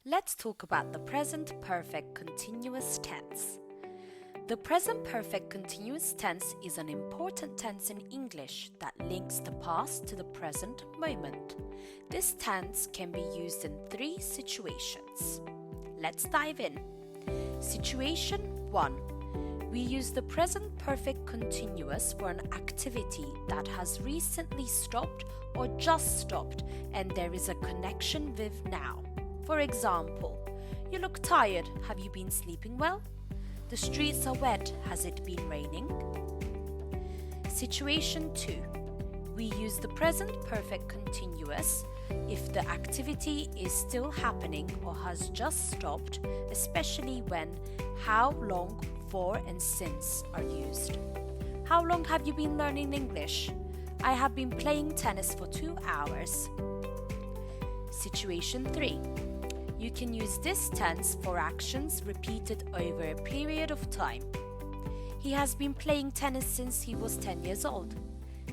Let's talk about the present perfect continuous tense. The present perfect continuous tense is an important tense in English that links the past to the present moment. This tense can be used in 3 situations. Let's dive in. Situation 1. We use the present perfect continuous for an activity that has recently stopped or just stopped and there is a connection with now. For example, you look tired. Have you been sleeping well? The streets are wet. Has it been raining? Situation 2. We use the present perfect continuous if the activity is still happening or has just stopped, especially when how long, for and since are used. How long have you been learning English? I have been playing tennis for 2 hours. Situation 3. You can use this tense for actions repeated over a period of time. He has been playing tennis since he was 10 years old.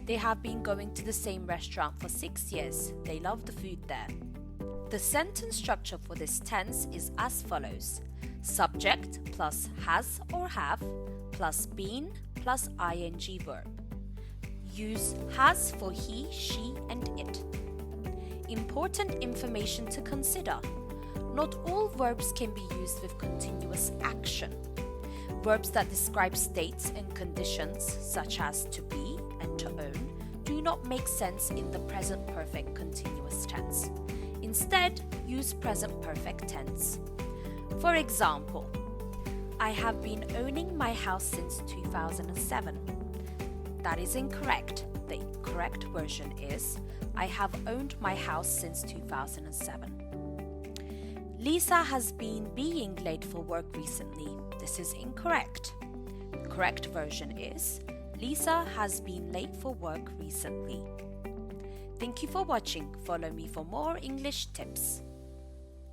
They have been going to the same restaurant for 6 years. They love the food there. The sentence structure for this tense is as follows. Subject plus has or have plus been plus ing verb. Use has for he, she and it. Important information to consider. Not all verbs can be used with continuous action. Verbs that describe states and conditions, such as to be and to own, do not make sense in the present perfect continuous tense. Instead, use present perfect tense. For example, I have been owning my house since 2007. That is incorrect. The correct version is I have owned my house since 2007. Lisa has been being late for work recently. This is incorrect. The correct version is Lisa has been late for work recently. Thank you for watching. Follow me for more English tips.